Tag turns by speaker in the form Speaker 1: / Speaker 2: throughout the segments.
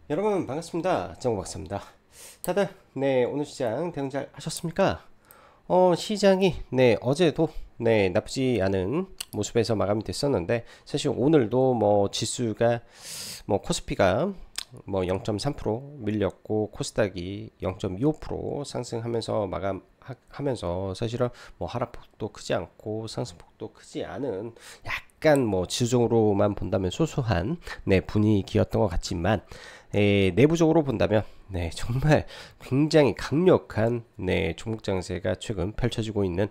Speaker 1: 여러분 반갑습니다. 정박사입니다. 다들 오늘 시장 대응 잘 하셨습니까? 시장이 어제도 나쁘지 않은 모습에서 마감이 됐었는데, 사실 오늘도 뭐 지수가 코스피가 0.3% 밀렸고 코스닥이 0.25% 상승하면서 마감하면서, 사실은 하락폭도 크지 않고 상승폭도 크지 않은 약간 지수적으로만 본다면 소소한 분위기였던 것 같지만, 내부적으로 본다면 정말 굉장히 강력한 종목 장세가 최근 펼쳐지고 있는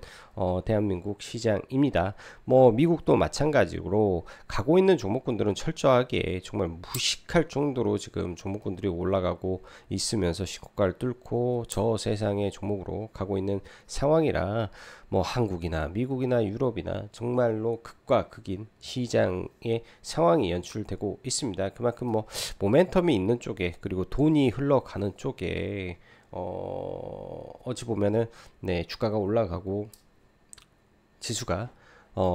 Speaker 1: 대한민국 시장입니다. 미국도 마찬가지로 가고 있는 종목군들은 철저하게 정말 무식할 정도로 지금 종목군들이 올라가고 있으면서 시고가를 뚫고 저 세상의 종목으로 가고 있는 상황이라, 한국이나 미국이나 유럽이나 정말로 극과 극인 시장의 상황이 연출되고 있습니다. 그만큼 모멘텀이 있는 쪽에, 그리고 돈이 흘러가는 쪽에 어찌 보면은 주가가 올라가고 지수가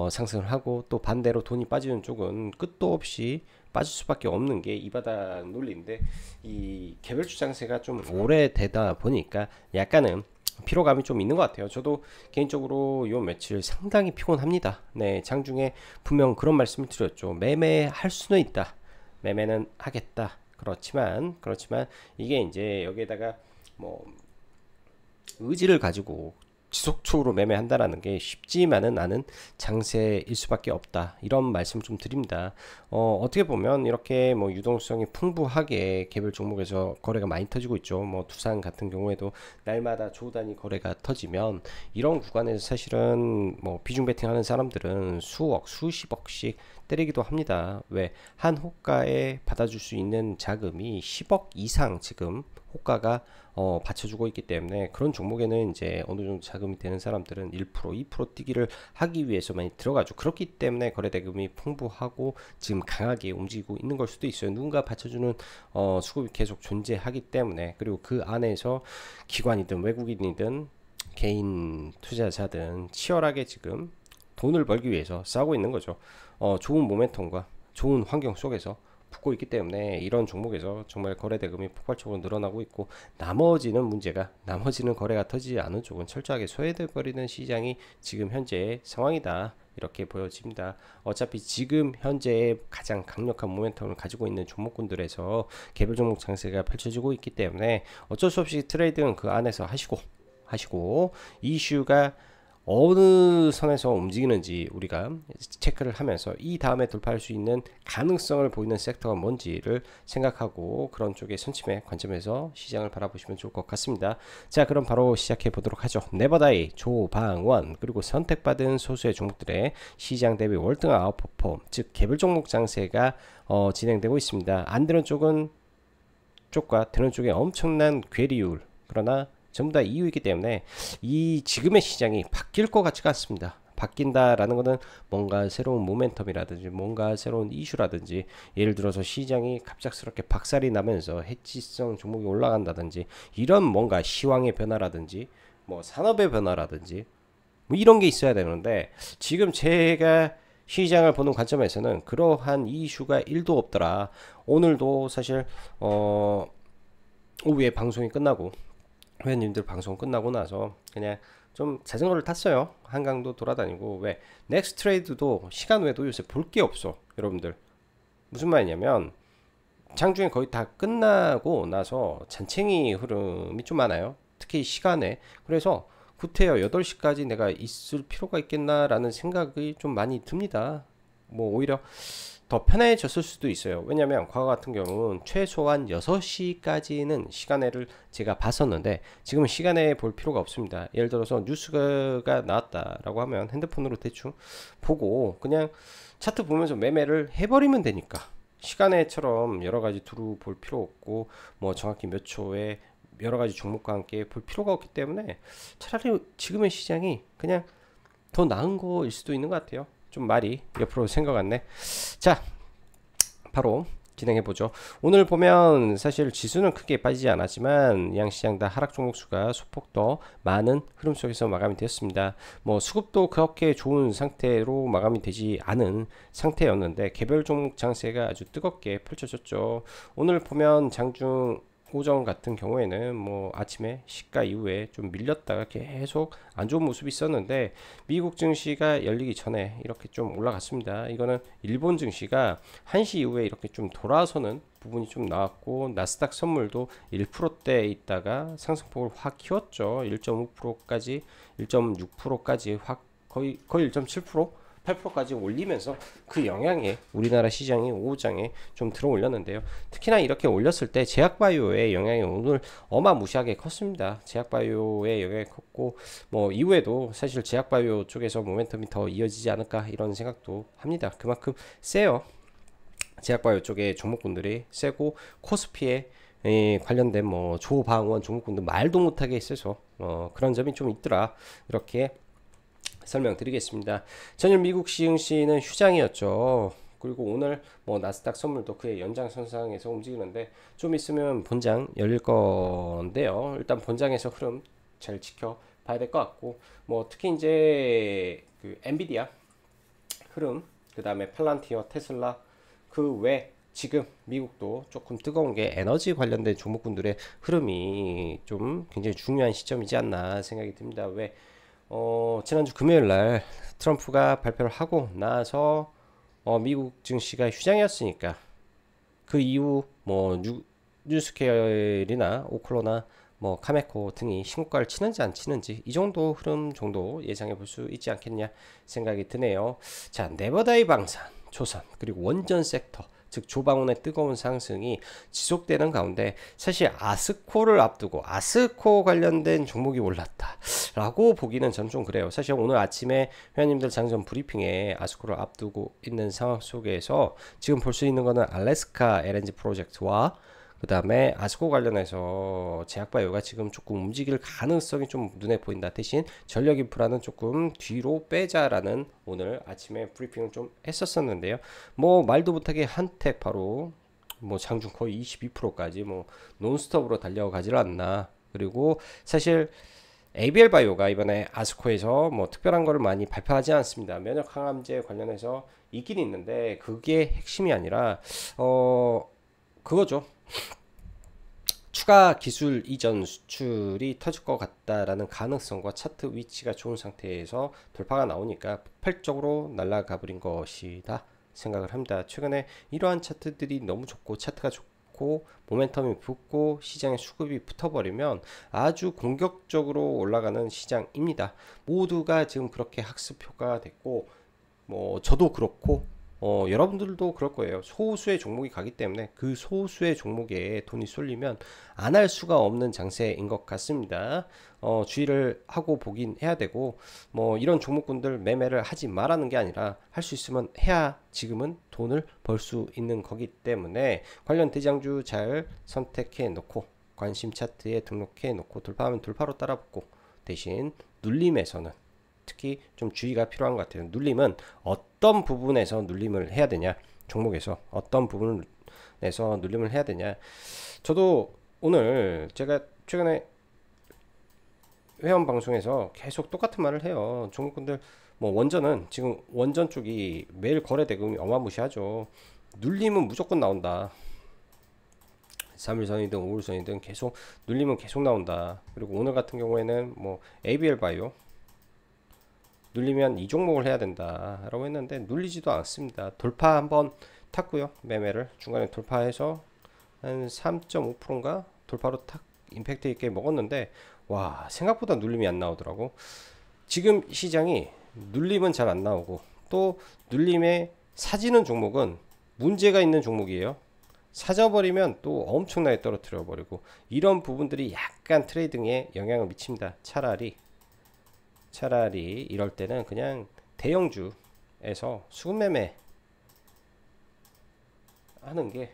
Speaker 1: 상승을 하고, 또 반대로 돈이 빠지는 쪽은 끝도 없이 빠질 수밖에 없는 게 이 바닥 논리인데, 이 개별주 장세가 좀 오래되다 보니까 약간은 피로감이 좀 있는 것 같아요. 저도 개인적으로 요 며칠 상당히 피곤합니다. 장중에 분명 그런 말씀을 드렸죠. 매매할 수는 있다, 매매는 하겠다. 그렇지만 이게 이제 여기에다가 뭐 의지를 가지고 지속적으로 매매한다라는 게 쉽지만은 않은 장세일 수밖에 없다, 이런 말씀 좀 드립니다. 어떻게 보면 이렇게 유동성이 풍부하게 개별 종목에서 거래가 많이 터지고 있죠. 두산 같은 경우에도 날마다 조 단위 거래가 터지면, 이런 구간에서 사실은 비중 베팅하는 사람들은 수억 수십억씩 때리기도 합니다. 왜? 한 호가에 받아줄 수 있는 자금이 10억 이상 지금 호가가 받쳐주고 있기 때문에, 그런 종목에는 이제 어느 정도 자금이 되는 사람들은 1% 2% 뛰기를 하기 위해서 많이 들어가죠. 그렇기 때문에 거래대금이 풍부하고 지금 강하게 움직이고 있는 걸 수도 있어요. 누군가 받쳐주는 수급이 계속 존재하기 때문에. 그리고 그 안에서 기관이든 외국인이든 개인 투자자든 치열하게 지금 돈을 벌기 위해서 싸우고 있는 거죠. 좋은 모멘텀과 좋은 환경 속에서 붙고 있기 때문에, 이런 종목에서 정말 거래 대금이 폭발적으로 늘어나고 있고, 나머지는 거래가 터지지 않은 쪽은 철저하게 소외돼 버리는 시장이 지금 현재의 상황이다, 이렇게 보여집니다. 어차피 지금 현재의 가장 강력한 모멘텀을 가지고 있는 종목군들에서 개별 종목 장세가 펼쳐지고 있기 때문에, 어쩔 수 없이 트레이드는 그 안에서 하시고 이슈가 어느 선에서 움직이는지 우리가 체크를 하면서, 이 다음에 돌파할 수 있는 가능성을 보이는 섹터가 뭔지를 생각하고, 그런 쪽의 선침의 관점에서 시장을 바라보시면 좋을 것 같습니다. 자, 그럼 바로 시작해 보도록 하죠. 네버다이, 조방원, 그리고 선택받은 소수의 종목들의 시장 대비 월등 아웃퍼폼, 즉 개별 종목 장세가 진행되고 있습니다. 안 되는 쪽과 되는 쪽에 엄청난 괴리율, 그러나 전부 다 이유이기 때문에 이 지금의 시장이 바뀔 것 같지가 않습니다. 바뀐다라는 것은 뭔가 새로운 모멘텀이라든지 뭔가 새로운 이슈라든지, 예를 들어서 시장이 갑작스럽게 박살이 나면서 해지성 종목이 올라간다든지, 이런 뭔가 시황의 변화라든지 산업의 변화라든지 이런 게 있어야 되는데, 지금 제가 시장을 보는 관점에서는 그러한 이슈가 1도 없더라. 오늘도 사실 오후에 방송이 끝나고 회원님들 방송 끝나고 나서 그냥 좀 자전거를 탔어요. 한강도 돌아다니고. 왜? 넥스트 트레이드도 시간 외에도 요새 볼 게 없어, 여러분들. 무슨 말이냐면, 장중에 거의 다 끝나고 나서 잔챙이 흐름이 좀 많아요, 특히 시간에. 그래서 구태여 8시까지 내가 있을 필요가 있겠나라는 생각이 좀 많이 듭니다. 오히려 더 편해졌을 수도 있어요. 왜냐면 과거 같은 경우는 최소한 6시까지는 시간외를 제가 봤었는데, 지금은 시간외 볼 필요가 없습니다. 예를 들어서 뉴스가 나왔다라고 하면 핸드폰으로 대충 보고 그냥 차트 보면서 매매를 해버리면 되니까, 시간외처럼 여러가지 두루 볼 필요 없고, 정확히 몇 초에 여러가지 종목과 함께 볼 필요가 없기 때문에, 차라리 지금의 시장이 그냥 더 나은 거일 수도 있는 것 같아요. 좀 말이 옆으로 생각 같네. 자, 바로 진행해 보죠. 오늘 보면 사실 지수는 크게 빠지지 않았지만 양시장 다 하락 종목 수가 소폭 더 많은 흐름 속에서 마감이 되었습니다. 뭐 수급도 그렇게 좋은 상태로 마감이 되지 않은 상태였는데 개별 종목 장세가 아주 뜨겁게 펼쳐졌죠. 오늘 보면 장중 오전 같은 경우에는 뭐 아침에 시가 이후에 좀 밀렸다가 계속 안 좋은 모습이 있었는데 미국 증시가 열리기 전에 이렇게 좀 올라갔습니다. 이거는 일본 증시가 1시 이후에 이렇게 좀 돌아서는 부분이 좀 나왔고 나스닥 선물도 1%대 있다가 상승폭을 확 키웠죠. 1.5%까지 1.6%까지 확 거의 1.7% 8%까지 올리면서 그 영향에 우리나라 시장이 오후장에 좀 들어 올렸는데요. 특히나 이렇게 올렸을 때 제약바이오의 영향이 오늘 어마무시하게 컸습니다. 제약바이오의 영향이 컸고 뭐 이후에도 사실 제약바이오 쪽에서 모멘텀이 더 이어지지 않을까 이런 생각도 합니다. 그만큼 세요. 제약바이오 쪽의 종목군들이 세고 코스피에 관련된 뭐 조방원 종목군들 말도 못하게 있어서 그런 점이 좀 있더라. 이렇게 설명드리겠습니다. 전일 미국 시흥시는 휴장이었죠. 그리고 오늘 뭐 나스닥 선물도 그의 연장선상에서 움직이는데 좀 있으면 본장 열릴 건데요. 일단 본장에서 흐름 잘 지켜봐야 될 것 같고 뭐 특히 이제 그 엔비디아 흐름 그 다음에 팔란티어 테슬라 그 외 지금 미국도 조금 뜨거운 게 에너지 관련된 종목군들의 흐름이 좀 굉장히 중요한 시점이지 않나 생각이 듭니다. 왜 지난주 금요일 날 트럼프가 발표를 하고 나서 미국 증시가 휴장이었으니까 그 이후 뭐 뉴스케어이나 오클로나 뭐 카메코 등이 신고가를 치는지 안 치는지 이 정도 흐름 정도 예상해 볼 수 있지 않겠냐 생각이 드네요. 자, 네버다이 방산, 조선 그리고 원전 섹터 즉 조방원의 뜨거운 상승이 지속되는 가운데 사실 아스코를 앞두고 아스코 관련된 종목이 올랐다 라고 보기는 전 좀 그래요. 사실 오늘 아침에 회원님들 장전 브리핑에 아스코를 앞두고 있는 상황 속에서 지금 볼 수 있는 거는 알래스카 LNG 프로젝트와 그 다음에 아스코 관련해서 제약바이오가 지금 조금 움직일 가능성이 좀 눈에 보인다. 대신 전력인프라는 조금 뒤로 빼자라는 오늘 아침에 브리핑을 좀 했었었는데요. 뭐 말도 못하게 한택 바로 뭐 장중 거의 22%까지 뭐 논스톱으로 달려가질 않나. 그리고 사실 ABL 바이오가 이번에 아스코에서 뭐 특별한 거를 많이 발표하지 않습니다. 면역 항암제 관련해서 있긴 있는데 그게 핵심이 아니라 그거죠. 추가 기술 이전 수출이 터질 것 같다라는 가능성과 차트 위치가 좋은 상태에서 돌파가 나오니까 폭발적으로 날아가 버린 것이다 생각을 합니다. 최근에 이러한 차트들이 너무 좋고 차트가 좋고 모멘텀이 붙고 시장에 수급이 붙어버리면 아주 공격적으로 올라가는 시장입니다. 모두가 지금 그렇게 학습효과가 됐고 뭐 저도 그렇고 여러분들도 그럴 거예요. 소수의 종목이 가기 때문에 그 소수의 종목에 돈이 쏠리면 안 할 수가 없는 장세인 것 같습니다. 주의를 하고 보긴 해야 되고 뭐 이런 종목군들 매매를 하지 말라는 게 아니라 할 수 있으면 해야 지금은 돈을 벌 수 있는 거기 때문에 관련 대장주 잘 선택해 놓고 관심 차트에 등록해 놓고 돌파하면 돌파로 따라붙고 대신 눌림에서는 특히 좀 주의가 필요한 것 같아요. 눌림은 어떤 부분에서 눌림을 해야 되냐, 종목에서 어떤 부분에서 눌림을 해야 되냐. 저도 오늘 제가 최근에 회원 방송에서 계속 똑같은 말을 해요. 종목분들 뭐 원전은 지금 원전 쪽이 매일 거래 대금이 어마무시하죠. 눌림은 무조건 나온다. 3일선이든 5일선이든 계속 눌림은 계속 나온다. 그리고 오늘 같은 경우에는 뭐 ABL 바이오 눌리면 이 종목을 해야 된다 라고 했는데 눌리지도 않습니다. 돌파 한번 탔고요. 매매를 중간에 돌파해서 한 3.5%인가 돌파로 탁 임팩트 있게 먹었는데 와 생각보다 눌림이 안 나오더라고. 지금 시장이 눌림은 잘 안 나오고 또 눌림에 사지는 종목은 문제가 있는 종목이에요. 사져버리면 또 엄청나게 떨어뜨려 버리고 이런 부분들이 약간 트레이딩에 영향을 미칩니다. 차라리 이럴 때는 그냥 대형주에서 수급 매매 하는 게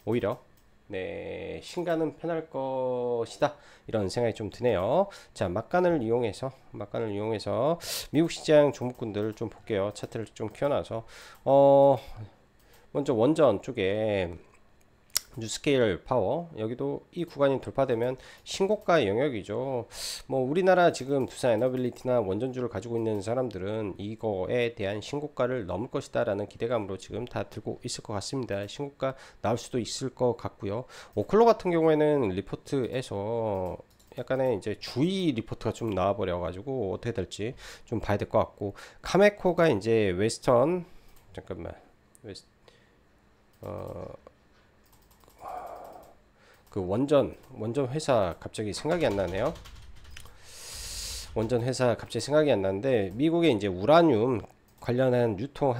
Speaker 1: 오히려 네, 신가는 편할 것이다 이런 생각이 좀 드네요. 자, 막간을 이용해서 미국 시장 종목군들 좀 볼게요. 차트를 좀 키워놔서 뭐 먼저 원전 쪽에 뉴스케일 파워 여기도 이 구간이 돌파되면 신고가 영역이죠. 뭐 우리나라 지금 두산 에너빌리티나 원전주를 가지고 있는 사람들은 이거에 대한 신고가를 넘을 것이다 라는 기대감으로 지금 다 들고 있을 것 같습니다. 신고가 나올 수도 있을 것 같고요. 오클로 같은 경우에는 리포트에서 약간의 이제 주의 리포트가 좀 나와버려 가지고 어떻게 될지 좀 봐야 될 것 같고, 카메코가 이제 웨스턴, 잠깐만, 그 원전 회사 갑자기 생각이 안 나네요. 원전 회사 갑자기 생각이 안 나는데, 미국의 이제 우라늄 관련한 유통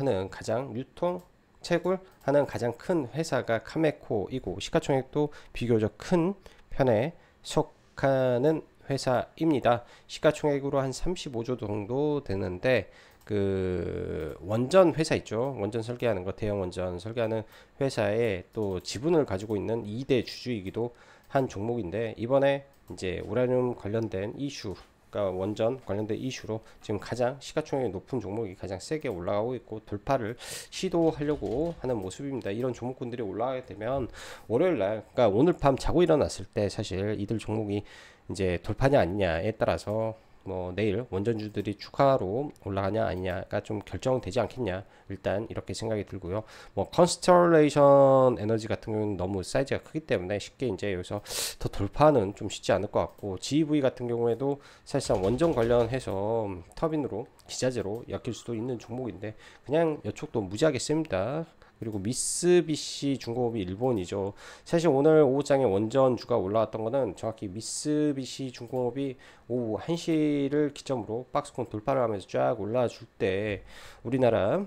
Speaker 1: 채굴하는 가장 큰 회사가 카메코이고, 시가총액도 비교적 큰 편에 속하는 회사입니다. 시가총액으로 한 35조 정도 되는데, 그 원전 회사 있죠. 원전 설계하는 거, 대형 원전 설계하는 회사에 또 지분을 가지고 있는 2대 주주이기도 한 종목인데, 이번에 이제 우라늄 관련된 이슈, 그러니까 원전 관련된 이슈로 지금 가장 시가총액이 높은 종목이 가장 세게 올라가고 있고, 돌파를 시도하려고 하는 모습입니다. 이런 종목군들이 올라가게 되면 월요일날, 그러니까 오늘 밤 자고 일어났을 때 사실 이들 종목이 이제 돌파냐 아니냐에 따라서 뭐 내일 원전주들이 추가로 올라가냐 아니냐가 좀 결정되지 않겠냐, 일단 이렇게 생각이 들고요. 뭐 컨스텔레이션 에너지 같은 경우는 너무 사이즈가 크기 때문에 쉽게 이제 여기서 더 돌파는 좀 쉽지 않을 것 같고, GEV 같은 경우에도 사실상 원전 관련해서 터빈으로 기자재로 엮일 수도 있는 종목인데 그냥 여촉도 무지하게 셉니다. 그리고 미쓰비시 중공업이 일본이죠. 사실 오늘 오후장에 원전주가 올라왔던 거는 정확히 미쓰비시 중공업이 오후 1시를 기점으로 박스권 돌파를 하면서 쫙 올라와 줄 때 우리나라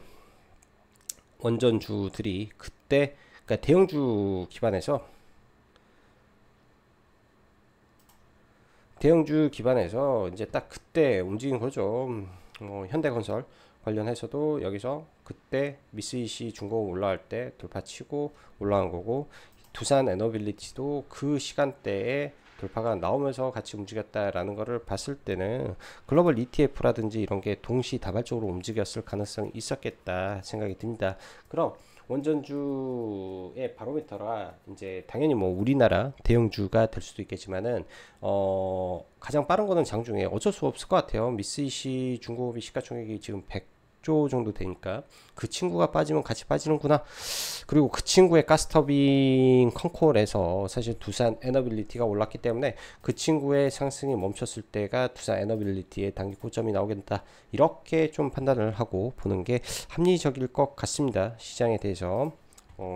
Speaker 1: 원전주들이 그때, 그러니까 대형주 기반에서 이제 딱 그때 움직인 거죠. 현대건설 관련해서도 여기서 그때 미쓰비시 중공업 올라갈 때 돌파치고 올라간 거고, 두산 에너빌리티도 그 시간대에 돌파가 나오면서 같이 움직였다라는 것을 봤을 때는 글로벌 ETF라든지 이런 게 동시다발적으로 움직였을 가능성이 있었겠다 생각이 듭니다. 그럼 원전주의 바로미터가 이제 당연히 뭐 우리나라 대형주가 될 수도 있겠지만은 가장 빠른 거는 장중에 어쩔 수 없을 것 같아요. 미쓰비시 중공업이 시가총액이 지금 100조 정도 되니까 그 친구가 빠지면 같이 빠지는구나. 그리고 그 친구의 가스터빈 컨콜에서 사실 두산 에너빌리티가 올랐기 때문에 그 친구의 상승이 멈췄을 때가 두산 에너빌리티의 단기 고점이 나오겠다, 이렇게 좀 판단을 하고 보는 게 합리적일 것 같습니다. 시장에 대해서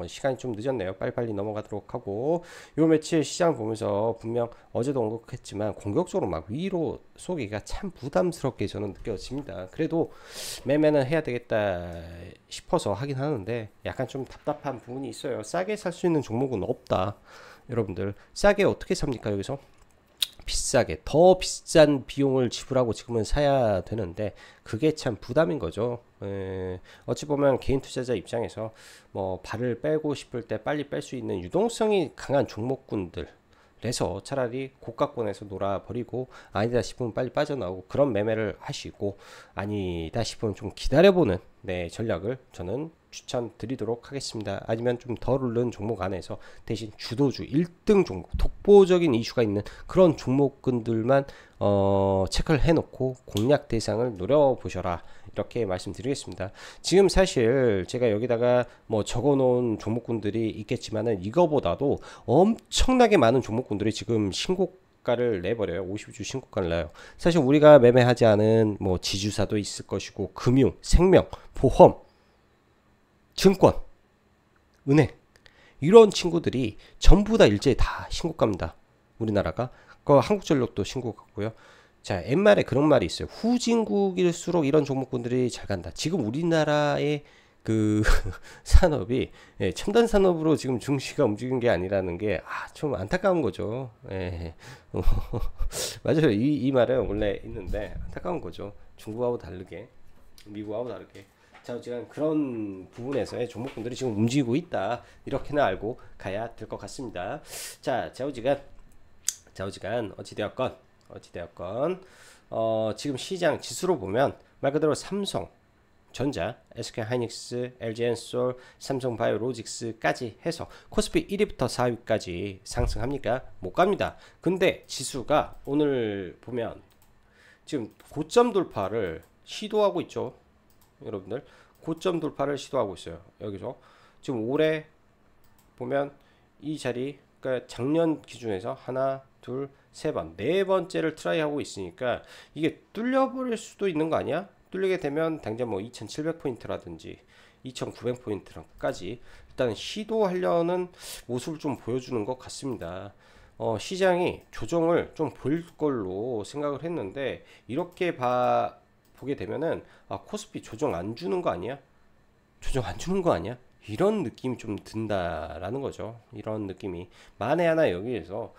Speaker 1: 시간이 좀 늦었네요. 빨리빨리 넘어가도록 하고, 요 며칠 시장 보면서 분명 어제도 언급했지만 공격적으로 막 위로 쏘기가 참 부담스럽게 저는 느껴집니다. 그래도 매매는 해야 되겠다 싶어서 하긴 하는데 약간 좀 답답한 부분이 있어요. 싸게 살 수 있는 종목은 없다. 여러분들 싸게 어떻게 삽니까? 여기서 비싸게, 더 비싼 비용을 지불하고 지금은 사야 되는데 그게 참 부담인 거죠. 어찌 보면 개인 투자자 입장에서 뭐 발을 빼고 싶을 때 빨리 뺄 수 있는 유동성이 강한 종목군들, 그래서 차라리 고가권에서 놀아버리고 아니다 싶으면 빨리 빠져나오고 그런 매매를 하시고, 아니다 싶으면 좀 기다려보는 전략을 저는 추천드리도록 하겠습니다. 아니면 좀 덜 오른 종목 안에서 대신 주도주 1등 종목, 독보적인 이슈가 있는 그런 종목군들만 체크를 해놓고 공략 대상을 노려보셔라, 이렇게 말씀드리겠습니다. 지금 사실 제가 여기다가 뭐 적어놓은 종목군들이 있겠지만은 이거보다도 엄청나게 많은 종목군들이 지금 신고가를 내버려요. 50주 신고가를 내요. 사실 우리가 매매하지 않은 뭐 지주사도 있을 것이고, 금융, 생명, 보험, 증권, 은행, 이런 친구들이 전부 다 일제히 다 신고가입니다. 우리나라가. 그 한국전력도 신고가고요. 자, 옛말에 그런 말이 있어요. 후진국일수록 이런 종목군들이 잘 간다. 지금 우리나라의 그 산업이 첨단 산업으로 지금 증시가 움직이는 게 아니라는 게 좀 안타까운 거죠. 맞아요. 이 말은 원래 있는데 안타까운 거죠. 중국하고 다르게, 미국하고 다르게. 좌우지간 그런 부분에서의 종목군들이 지금 움직이고 있다, 이렇게는 알고 가야 될 것 같습니다. 자, 좌우지간 어찌되었건 지금 시장 지수로 보면 말 그대로 삼성, 전자, SK하이닉스, LG엔솔, 삼성바이오로직스까지 해서 코스피 1위부터 4위까지 상승합니까? 못 갑니다. 근데 지수가 오늘 보면 지금 고점 돌파를 시도하고 있죠. 여러분들 고점 돌파를 시도하고 있어요. 여기서 지금 올해 보면 이 자리, 그러니까 작년 기준에서 하나, 둘, 세 번, 네 번째를 트라이 하고 있으니까 이게 뚫려버릴 수도 있는 거 아니야? 뚫리게 되면 당장 뭐 2700포인트라든지 2900포인트까지 일단 시도하려는 모습을 좀 보여주는 것 같습니다. 시장이 조정을 좀 보일 걸로 생각을 했는데 이렇게 보게 되면은 코스피 조정 안 주는 거 아니야? 조정 안 주는 거 아니야? 이런 느낌이 좀 든다라는 거죠. 이런 느낌이 만에 하나 여기에서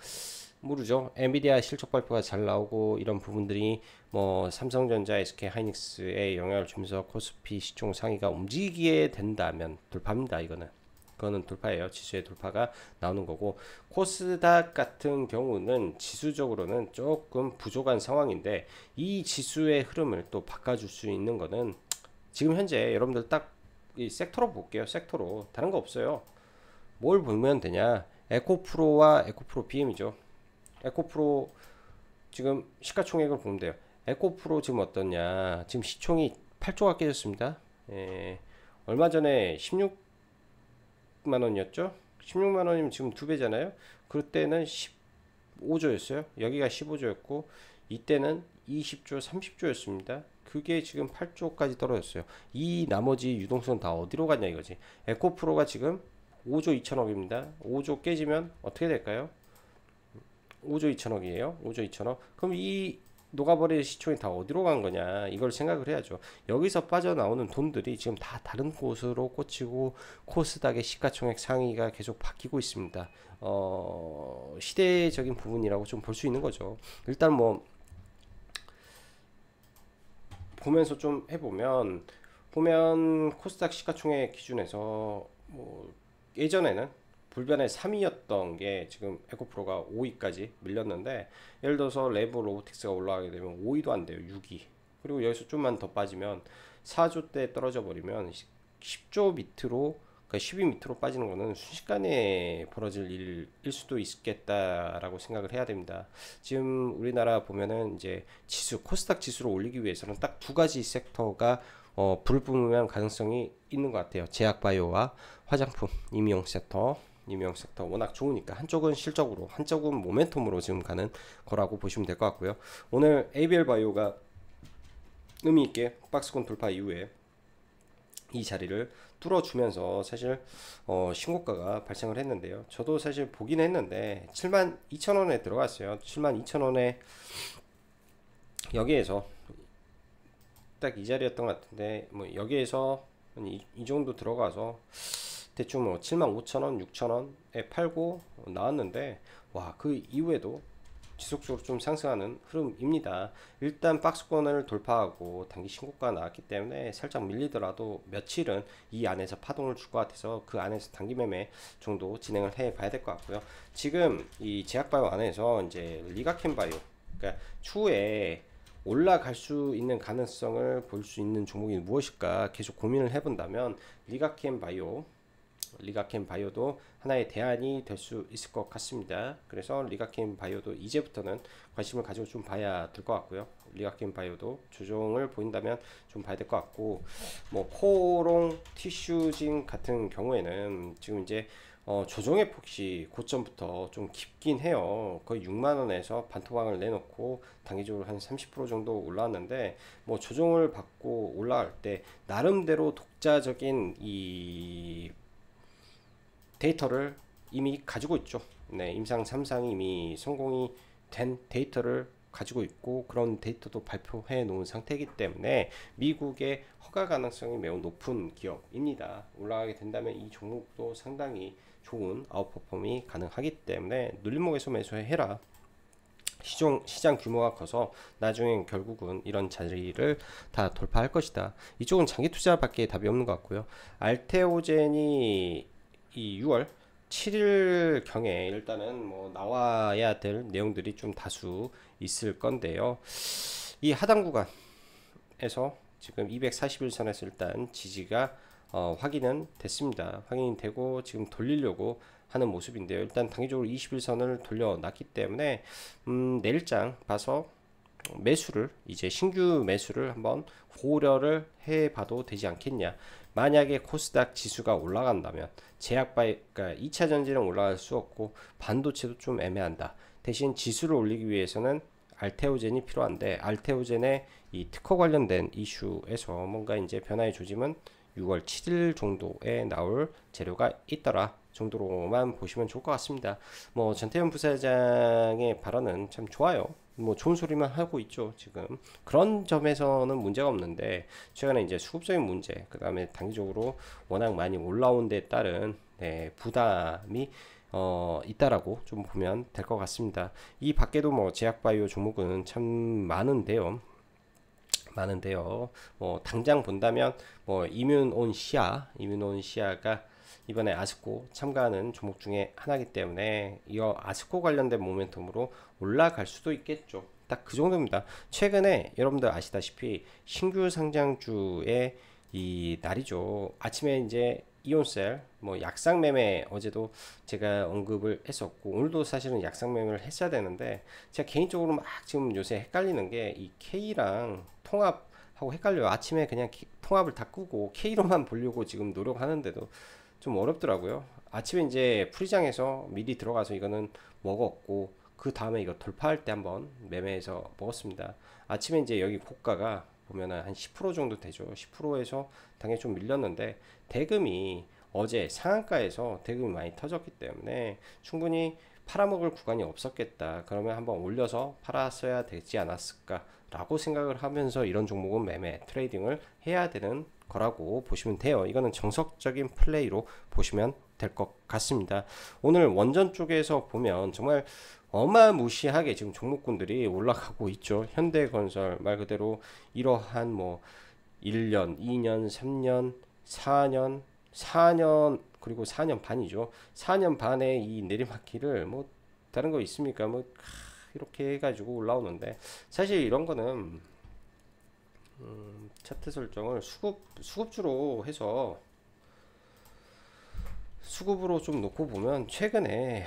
Speaker 1: 모르죠. 엔비디아 실적 발표가 잘 나오고 이런 부분들이 뭐 삼성전자, SK하이닉스에 영향을 주면서 코스피 시총 상위가 움직이게 된다면 돌파입니다. 그거는 돌파예요. 지수의 돌파가 나오는 거고, 코스닥 같은 경우는 지수적으로는 조금 부족한 상황인데 이 지수의 흐름을 또 바꿔줄 수 있는 거는 지금 현재 여러분들 딱 이 섹터로 볼게요. 섹터로 다른 거 없어요. 뭘 보면 되냐? 에코프로와 에코프로 BM이죠. 에코프로 지금 시가총액을 보면 돼요. 에코프로 지금 어떠냐? 지금 시총이 8조가 깨졌습니다. 얼마 전에 16만원이었죠? 16만원이면 지금 2배잖아요. 그때는 15조였어요. 여기가 15조였고 이때는 20조, 30조였습니다. 그게 지금 8조까지 떨어졌어요. 이 나머지 유동성 다 어디로 갔냐 이거지. 에코프로가 지금 5조 2천억입니다. 5조 깨지면 어떻게 될까요? 5조 2천억이에요. 5조 2천억. 그럼 이 녹아버릴 시총이 다 어디로 간 거냐 이걸 생각을 해야죠. 여기서 빠져나오는 돈들이 지금 다 다른 곳으로 꽂히고 코스닥의 시가총액 상위가 계속 바뀌고 있습니다. 시대적인 부분이라고 좀 볼 수 있는 거죠. 일단 뭐 보면서 좀 해보면 코스닥 시가총액 기준에서 뭐 예전에는 불변의 3위였던 게 지금 에코프로가 5위까지 밀렸는데, 예를 들어서 레브 로보틱스가 올라가게 되면 5위도 안 돼요. 6위. 그리고 여기서 좀만 더 빠지면 4조 대 떨어져 버리면 10조 밑으로, 그러니까 10위 밑으로 빠지는 거는 순식간에 벌어질 일일 수도 있겠다라고 생각을 해야 됩니다. 지금 우리나라 보면은 이제 지수, 코스닥 지수를 올리기 위해서는 딱 두 가지 섹터가 불을 뿜으면 가능성이 있는 것 같아요. 제약바이오와 화장품, 임용 섹터 워낙 좋으니까 한쪽은 실적으로, 한쪽은 모멘텀으로 지금 가는 거라고 보시면 될 것 같고요. 오늘 ABL 바이오가 의미있게 박스권 돌파 이후에 이 자리를 뚫어주면서 사실 신고가가 발생을 했는데요. 저도 사실 보긴 했는데 72,000원에 들어갔어요. 72,000원에 여기에서 딱 이 자리였던 것 같은데, 뭐 여기에서 이 정도 들어가서 대충 뭐 75,000원, 6,000원에 팔고 나왔는데, 와, 그 이후에도 지속적으로 좀 상승하는 흐름입니다. 일단 박스권을 돌파하고 단기 신고가 나왔기 때문에 살짝 밀리더라도 며칠은 이 안에서 파동을 줄 것 같아서 그 안에서 단기 매매 정도 진행을 해 봐야 될 것 같고요. 지금 이 제약바이오 안에서 이제 리가켄바이오, 그러니까 추후에 올라갈 수 있는 가능성을 볼 수 있는 종목이 무엇일까 계속 고민을 해본다면 리가켄바이오도 하나의 대안이 될 수 있을 것 같습니다. 그래서 리가켄바이오도 이제부터는 관심을 가지고 좀 봐야 될 것 같고요. 리가켄바이오도 조정을 보인다면 좀 봐야 될 것 같고, 뭐 코롱 티슈진 같은 경우에는 지금 이제 조정의 폭이 고점부터 좀 깊긴 해요. 거의 6만원에서 반토막을 내놓고 단기적으로 한 30% 정도 올라왔는데, 뭐 조정을 받고 올라갈 때 나름대로 독자적인 이 데이터를 이미 가지고 있죠. 네, 임상 3상이 이미 성공이 된 데이터를 가지고 있고, 그런 데이터도 발표해 놓은 상태이기 때문에 미국의 허가 가능성이 매우 높은 기업입니다. 올라가게 된다면 이 종목도 상당히 좋은 아웃퍼폼이 가능하기 때문에 눌림목에서 매수해라. 시장 규모가 커서 나중엔 결국은 이런 자리를 다 돌파할 것이다. 이쪽은 장기 투자밖에 답이 없는 것 같고요. 알테오젠이 이 6월 7일 경에 일단은 뭐 나와야 될 내용들이 좀 다수 있을 건데요. 이 하단 구간에서 지금 241선에서 일단 지지가 확인은 됐습니다. 확인이 되고 지금 돌리려고 하는 모습인데요. 일단 단기적으로 21선을 돌려놨기 때문에 내일장 봐서 매수를 이제 신규 매수를 한번 고려를 해봐도 되지 않겠냐. 만약에 코스닥 지수가 올라간다면 제약바이, 그러니까 2차 전지는 올라갈 수 없고 반도체도 좀 애매한다. 대신 지수를 올리기 위해서는 알테오젠이 필요한데 알테오젠의 이 특허 관련된 이슈에서 뭔가 이제 변화의 조짐은 6월 7일 정도에 나올 재료가 있더라 정도로만 보시면 좋을 것 같습니다. 뭐 전태현 부사장의 발언은 참 좋아요. 뭐 좋은 소리만 하고 있죠. 지금 그런 점에서는 문제가 없는데 최근에 이제 수급적인 문제, 그 다음에 단기적으로 워낙 많이 올라온 데 따른 부담이 있다라고 좀 보면 될 것 같습니다. 이 밖에도 뭐 제약바이오 종목은 참 많은데요. 뭐 당장 본다면 뭐 이뮨온시아가 이번에 아스코 참가하는 종목 중에 하나이기 때문에 이거 아스코 관련된 모멘텀으로 올라갈 수도 있겠죠. 딱 그 정도입니다. 최근에 여러분들 아시다시피 신규 상장주의 이 날이죠. 아침에 이제 이온셀 뭐 약상 매매 어제도 제가 언급을 했었고 오늘도 사실은 약상 매매를 했어야 되는데 제가 개인적으로 막 지금 요새 헷갈리는 게 이 K랑 통합하고 헷갈려요. 아침에 그냥 통합을 다 끄고 K로만 보려고 지금 노력하는데도 좀 어렵더라고요. 아침에 이제 프리장에서 미리 들어가서 이거는 먹었고 그 다음에 이거 돌파할 때 한번 매매해서 먹었습니다. 아침에 이제 여기 고가가 보면은 한 10% 정도 되죠. 10%에서 당연히 좀 밀렸는데 대금이 어제 상한가에서 대금이 많이 터졌기 때문에 충분히 팔아먹을 구간이 없었겠다. 그러면 한번 올려서 팔았어야 되지 않았을까 라고 생각을 하면서 이런 종목은 매매 트레이딩을 해야 되는 거라고 보시면 돼요. 이거는 정석적인 플레이로 보시면 될 것 같습니다. 오늘 원전 쪽에서 보면 정말 어마무시하게 지금 종목군들이 올라가고 있죠. 현대건설 말 그대로 이러한 뭐 1년, 2년, 3년, 4년, 4년 그리고 4년 반이죠. 4년 반의 이 내리막길을 뭐 다른 거 있습니까? 뭐 이렇게 해가지고 올라오는데 사실 이런 거는 차트 설정을 수급주로 해서 수급으로 좀 놓고 보면 최근에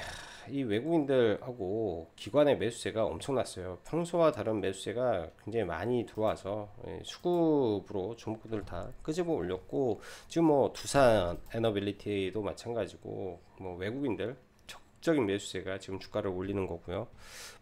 Speaker 1: 이 외국인들하고 기관의 매수세가 엄청났어요. 평소와 다른 매수세가 굉장히 많이 들어와서 수급으로 종목들 다 끄집어 올렸고 지금 뭐 두산 에너빌리티도 마찬가지고 뭐 외국인들 적극적인 매수세가 지금 주가를 올리는 거고요.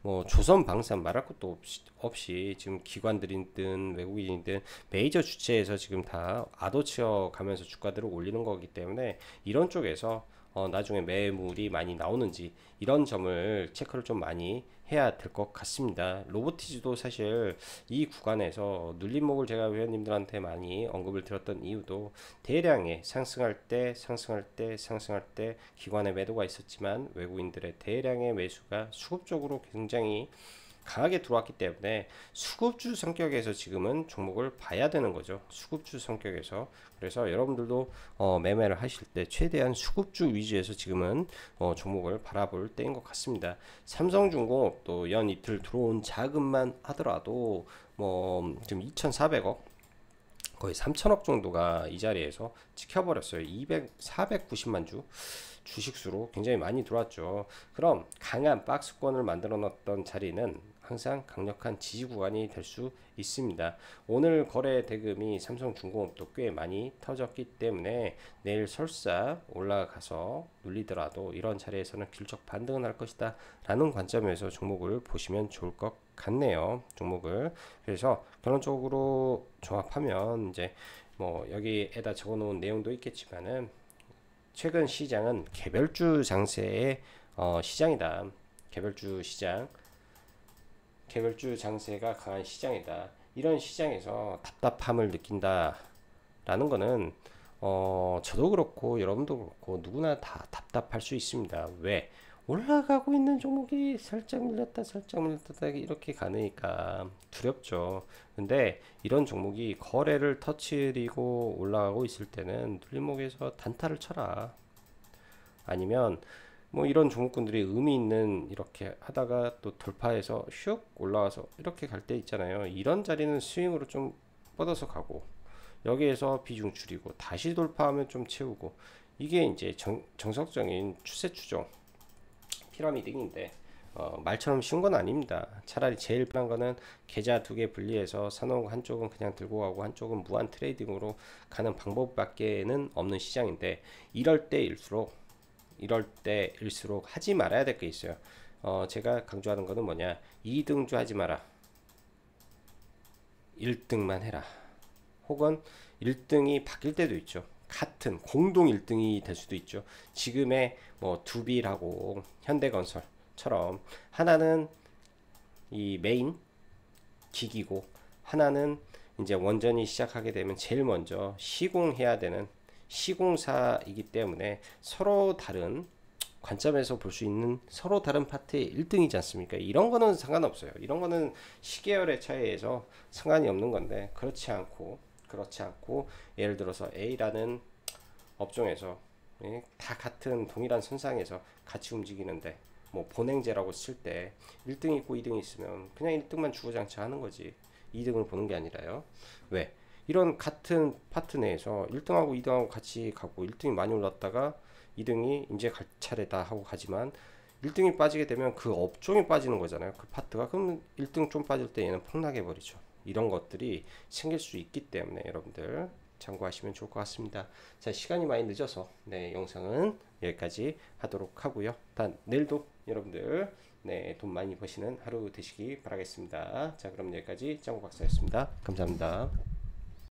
Speaker 1: 뭐 조선방산 말할 것도 없이 지금 기관들이든 외국인이든 메이저 주체에서 지금 다 아도치어 가면서 주가들을 올리는 거기 때문에 이런 쪽에서 나중에 매물이 많이 나오는지 이런 점을 체크를 좀 많이 해야 될 것 같습니다. 로보티즈도 사실 이 구간에서 눌림목을 제가 회원님들한테 많이 언급을 드렸던 이유도 대량의 상승할 때 기관의 매도가 있었지만 외국인들의 대량의 매수가 수급적으로 굉장히 강하게 들어왔기 때문에 수급주 성격에서 지금은 종목을 봐야 되는 거죠. 수급주 성격에서. 그래서 여러분들도 매매를 하실 때 최대한 수급주 위주에서 지금은 종목을 바라볼 때인 것 같습니다. 삼성중공업도 연 이틀 들어온 자금만 하더라도 뭐 지금 2,400억 거의 3천억 정도가 이 자리에서 찍혀버렸어요. 490만 주 주식수로 굉장히 많이 들어왔죠. 그럼 강한 박스권을 만들어 놨던 자리는 항상 강력한 지지 구간이 될 수 있습니다. 오늘 거래 대금이 삼성중공업도 꽤 많이 터졌기 때문에 내일 설사 올라가서 눌리더라도 이런 자리에서는 길적 반등은 할 것이다 라는 관점에서 종목을 보시면 좋을 것 같네요. 종목을. 그래서 결론적으로 종합하면 이제 뭐 여기에다 적어 놓은 내용도 있겠지만은 최근 시장은 개별주 장세의 시장이다. 개별주 장세가 강한 시장이다. 이런 시장에서 답답함을 느낀다 라는 거는 저도 그렇고 여러분도 그렇고 누구나 다 답답할 수 있습니다. 왜? 올라가고 있는 종목이 살짝 밀렸다 이렇게 가니까 두렵죠. 근데 이런 종목이 거래를 터치리고 올라가고 있을 때는 눌림목에서 단타를 쳐라. 아니면 뭐 이런 종목군들이 의미 있는 이렇게 하다가 또 돌파해서 슉 올라와서 이렇게 갈 때 있잖아요. 이런 자리는 스윙으로 좀 뻗어서 가고, 여기에서 비중 줄이고 다시 돌파하면 좀 채우고, 이게 이제 정석적인 추세 추종 피라미딩인데, 말처럼 쉬운 건 아닙니다. 차라리 제일 편한 거는 계좌 두 개 분리해서 사놓은 한쪽은 그냥 들고 가고 한쪽은 무한 트레이딩으로 가는 방법밖에는 없는 시장인데, 이럴 때일수록 하지 말아야 될 게 있어요. 제가 강조하는 거는 뭐냐, 2등주 하지 마라, 1등만 해라. 혹은 1등이 바뀔 때도 있죠. 같은 공동 1등이 될 수도 있죠. 지금의 뭐 두빌하고 현대건설처럼 하나는 이 메인 기기고, 하나는 이제 원전이 시작하게 되면 제일 먼저 시공해야 되는 시공사이기 때문에 서로 다른 관점에서 볼 수 있는 서로 다른 파트의 1등이지 않습니까? 이런 거는 상관없어요. 이런 거는 시계열의 차이에서 상관이 없는 건데, 그렇지 않고 예를 들어서 A라는 업종에서, 예, 다 같은 동일한 선상에서 같이 움직이는데, 뭐 본행제라고 쓸 때 1등 있고 2등 있으면 그냥 1등만 주구장창 하는 거지, 2등을 보는 게 아니라요. 왜? 이런 같은 파트 내에서 1등하고 2등하고 같이 가고 1등이 많이 올랐다가 2등이 이제 갈 차례다 하고 가지만, 1등이 빠지게 되면 그 업종이 빠지는 거잖아요. 그 파트가. 그럼 1등 좀 빠질 때 얘는 폭락해 버리죠. 이런 것들이 생길 수 있기 때문에 여러분들 참고하시면 좋을 것 같습니다. 자, 시간이 많이 늦어서 영상은 여기까지 하도록 하고요. 내일도 여러분들 돈 많이 버시는 하루 되시기 바라겠습니다. 자, 그럼 여기까지 짱구 박사였습니다. 감사합니다.